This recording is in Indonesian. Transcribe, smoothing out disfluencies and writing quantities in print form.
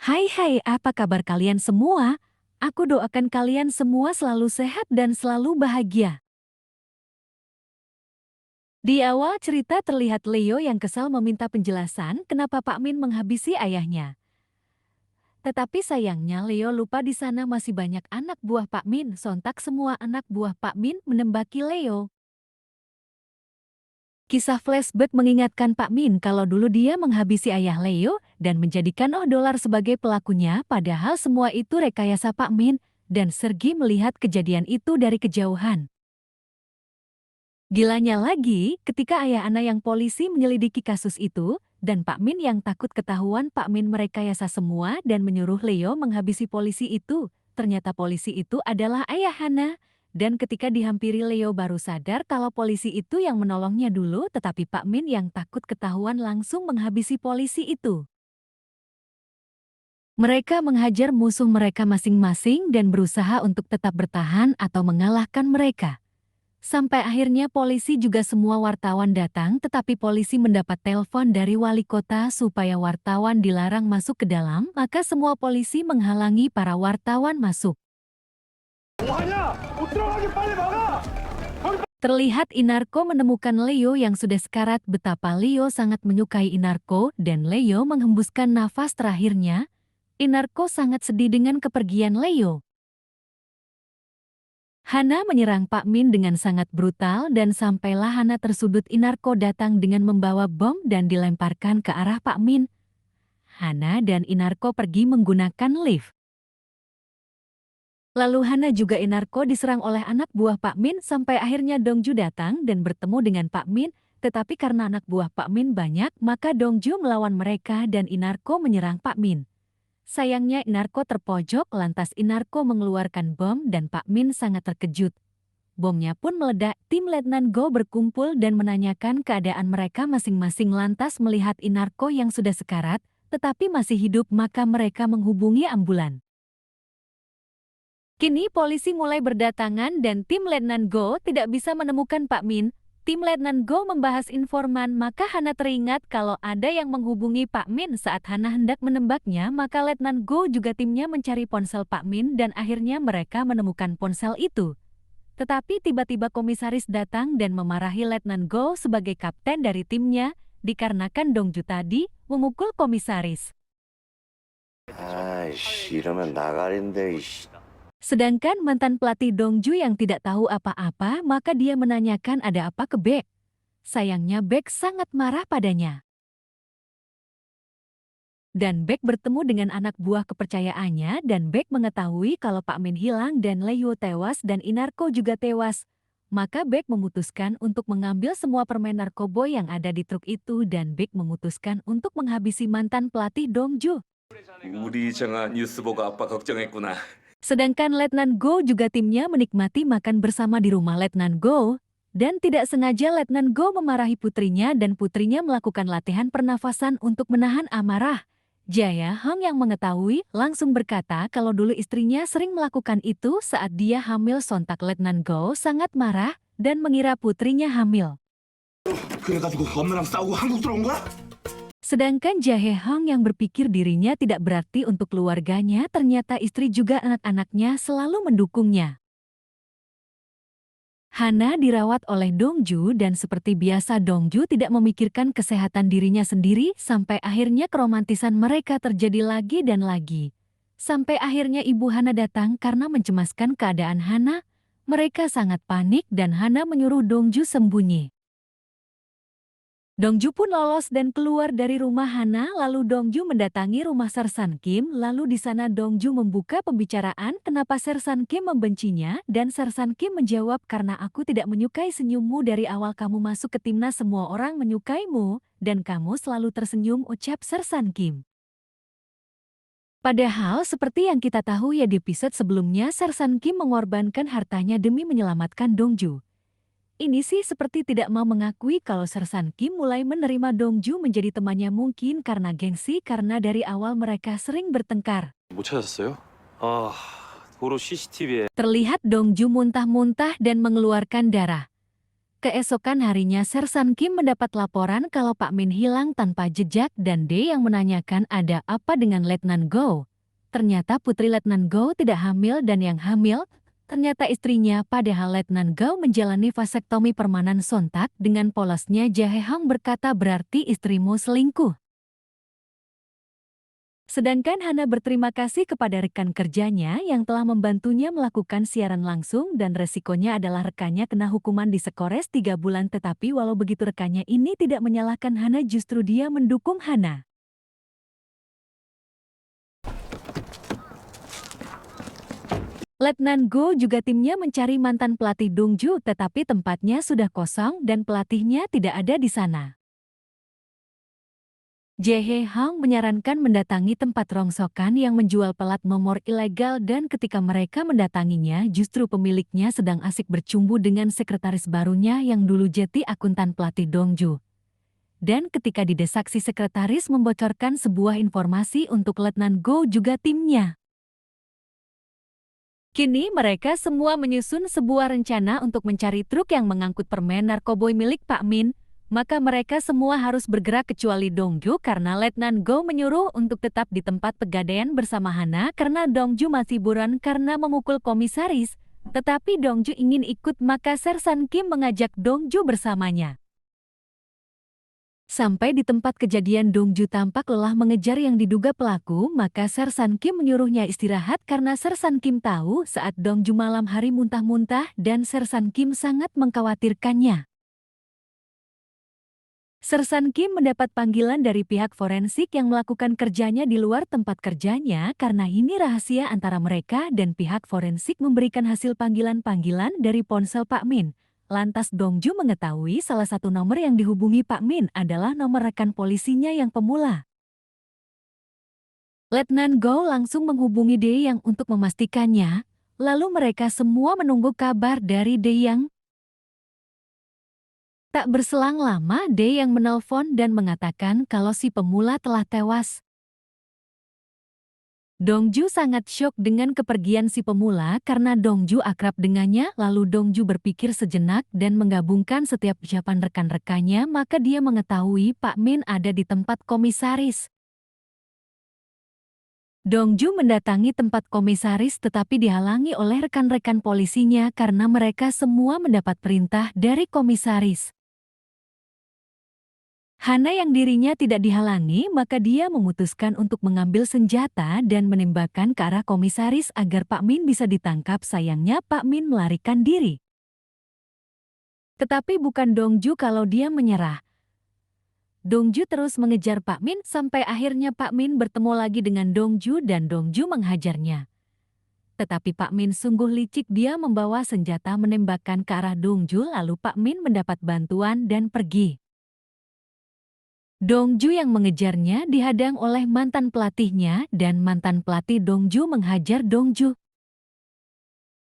Hai, apa kabar kalian semua? Aku doakan kalian semua selalu sehat dan selalu bahagia. Di awal cerita terlihat Leo yang kesal meminta penjelasan kenapa Pak Min menghabisi ayahnya. Tetapi sayangnya Leo lupa di sana masih banyak anak buah Pak Min. Sontak semua anak buah Pak Min menembaki Leo. Kisah flashback mengingatkan Pak Min kalau dulu dia menghabisi ayah Leo dan menjadikan dolar sebagai pelakunya, padahal semua itu rekayasa Pak Min, dan Sergi melihat kejadian itu dari kejauhan. Gilanya lagi, ketika ayah Ana yang polisi menyelidiki kasus itu, dan Pak Min yang takut ketahuan Pak Min merekayasa semua dan menyuruh Leo menghabisi polisi itu, ternyata polisi itu adalah ayah Hana. Dan ketika dihampiri Leo baru sadar kalau polisi itu yang menolongnya dulu, tetapi Pak Min yang takut ketahuan langsung menghabisi polisi itu. Mereka menghajar musuh mereka masing-masing dan berusaha untuk tetap bertahan atau mengalahkan mereka. Sampai akhirnya polisi juga semua wartawan datang, tetapi polisi mendapat telepon dari wali kota supaya wartawan dilarang masuk ke dalam, maka semua polisi menghalangi para wartawan masuk. Terlihat Inarko menemukan Leo yang sudah sekarat. Betapa Leo sangat menyukai Inarko dan Leo menghembuskan nafas terakhirnya. Inarko sangat sedih dengan kepergian Leo. Hana menyerang Pak Min dengan sangat brutal dan sampailah Hana tersudut. Inarko datang dengan membawa bom dan dilemparkan ke arah Pak Min. Hana dan Inarko pergi menggunakan lift. Lalu Hana juga Inarko diserang oleh anak buah Pak Min sampai akhirnya Dongju datang dan bertemu dengan Pak Min, tetapi karena anak buah Pak Min banyak, maka Dongju melawan mereka dan Inarko menyerang Pak Min. Sayangnya Inarko terpojok, lantas Inarko mengeluarkan bom dan Pak Min sangat terkejut. Bomnya pun meledak. Tim Letnan Go berkumpul dan menanyakan keadaan mereka masing-masing. Lantas melihat Inarko yang sudah sekarat, tetapi masih hidup, maka mereka menghubungi ambulan. Kini polisi mulai berdatangan dan tim Letnan Go tidak bisa menemukan Pak Min. Tim Letnan Go membahas informan, maka Hana teringat kalau ada yang menghubungi Pak Min saat Hana hendak menembaknya, maka Letnan Go juga timnya mencari ponsel Pak Min dan akhirnya mereka menemukan ponsel itu. Tetapi tiba-tiba komisaris datang dan memarahi Letnan Go sebagai kapten dari timnya, dikarenakan Dongju tadi memukul komisaris. 아이씨, 이러면 나가린데, 이씨. Sedangkan mantan pelatih Dongju yang tidak tahu apa-apa, maka dia menanyakan ada apa ke Baek. Sayangnya Baek sangat marah padanya. Dan Baek bertemu dengan anak buah kepercayaannya dan Baek mengetahui kalau Pak Min hilang dan Leo tewas dan Inarko juga tewas. Maka Baek memutuskan untuk mengambil semua permen narkoba yang ada di truk itu dan Baek memutuskan untuk menghabisi mantan pelatih Dongju. 우리 정아 뉴스 보고 아빠 걱정했구나. Sedangkan Letnan Go juga timnya menikmati makan bersama di rumah Letnan Go. Dan tidak sengaja Letnan Go memarahi putrinya dan putrinya melakukan latihan pernafasan untuk menahan amarah. Jaya Hong yang mengetahui langsung berkata kalau dulu istrinya sering melakukan itu saat dia hamil. Sontak Letnan Go sangat marah dan mengira putrinya hamil. 그래가지고 엄마랑 싸우고 한국 들어온 거야? Sedangkan Jae Hong yang berpikir dirinya tidak berarti untuk keluarganya, ternyata istri juga anak-anaknya selalu mendukungnya. Hana dirawat oleh Dongju dan seperti biasa Dongju tidak memikirkan kesehatan dirinya sendiri sampai akhirnya keromantisan mereka terjadi lagi dan lagi. Sampai akhirnya ibu Hana datang karena mencemaskan keadaan Hana. Mereka sangat panik dan Hana menyuruh Dongju sembunyi. Dongju pun lolos dan keluar dari rumah Hana, lalu Dongju mendatangi rumah Sersan Kim, lalu di sana Dongju membuka pembicaraan kenapa Sersan Kim membencinya, dan Sersan Kim menjawab karena aku tidak menyukai senyummu dari awal kamu masuk ke timnas semua orang menyukaimu, dan kamu selalu tersenyum, ucap Sersan Kim. Padahal seperti yang kita tahu ya di episode sebelumnya Sersan Kim mengorbankan hartanya demi menyelamatkan Dongju. Ini sih seperti tidak mau mengakui kalau Sersan Kim mulai menerima Dongju menjadi temannya mungkin karena gengsi karena dari awal mereka sering bertengkar. 못 찾았어요? 아, 도로 CCTV에 Terlihat Dongju muntah-muntah dan mengeluarkan darah. Keesokan harinya Sersan Kim mendapat laporan kalau Pak Min hilang tanpa jejak dan D yang menanyakan ada apa dengan Letnan Go. Ternyata putri Letnan Go tidak hamil dan yang hamil ternyata istrinya, padahal Letnan Go menjalani vasektomi permanen sontak. Dengan polosnya Jae Hong berkata berarti istrimu selingkuh. Sedangkan Hana berterima kasih kepada rekan kerjanya yang telah membantunya melakukan siaran langsung dan resikonya adalah rekannya kena hukuman diskores 3 bulan, tetapi walau begitu rekannya ini tidak menyalahkan Hana, justru dia mendukung Hana. Letnan Go juga timnya mencari mantan pelatih Dongju, tetapi tempatnya sudah kosong dan pelatihnya tidak ada di sana. Jae Hong menyarankan mendatangi tempat rongsokan yang menjual plat nomor ilegal dan ketika mereka mendatanginya justru pemiliknya sedang asik bercumbu dengan sekretaris barunya yang dulu jadi akuntan pelatih Dongju. Dan ketika didesak si sekretaris membocorkan sebuah informasi untuk Letnan Go juga timnya. Kini mereka semua menyusun sebuah rencana untuk mencari truk yang mengangkut permen narkoboy milik Pak Min. Maka mereka semua harus bergerak kecuali Dongju karena Letnan Go menyuruh untuk tetap di tempat pegadaian bersama Hana karena Dongju masih buron karena memukul komisaris. Tetapi Dongju ingin ikut, maka Sersan Kim mengajak Dongju bersamanya. Sampai di tempat kejadian Dongju tampak lelah mengejar yang diduga pelaku, maka Sersan Kim menyuruhnya istirahat karena Sersan Kim tahu saat Dongju malam hari muntah-muntah dan Sersan Kim sangat mengkhawatirkannya. Sersan Kim mendapat panggilan dari pihak forensik yang melakukan kerjanya di luar tempat kerjanya karena ini rahasia antara mereka dan pihak forensik memberikan hasil panggilan-panggilan dari ponsel Pak Min. Lantas Dongju mengetahui salah satu nomor yang dihubungi Pak Min adalah nomor rekan polisinya yang pemula. Letnan Go langsung menghubungi De Yang untuk memastikannya, lalu mereka semua menunggu kabar dari De Yang. Tak berselang lama De Yang menelpon dan mengatakan kalau si pemula telah tewas. Dongju sangat syok dengan kepergian si pemula karena Dongju akrab dengannya, lalu Dongju berpikir sejenak dan menggabungkan setiap ucapan rekan-rekannya, maka dia mengetahui Pak Min ada di tempat komisaris. Dongju mendatangi tempat komisaris tetapi dihalangi oleh rekan-rekan polisinya karena mereka semua mendapat perintah dari komisaris. Hana yang dirinya tidak dihalangi, maka dia memutuskan untuk mengambil senjata dan menembakkan ke arah komisaris agar Pak Min bisa ditangkap. Sayangnya Pak Min melarikan diri. Tetapi bukan Dongju kalau dia menyerah. Dongju terus mengejar Pak Min sampai akhirnya Pak Min bertemu lagi dengan Dongju dan Dongju menghajarnya. Tetapi Pak Min sungguh licik, dia membawa senjata menembakkan ke arah Dongju, lalu Pak Min mendapat bantuan dan pergi. Dongju yang mengejarnya dihadang oleh mantan pelatihnya dan mantan pelatih Dongju menghajar Dongju.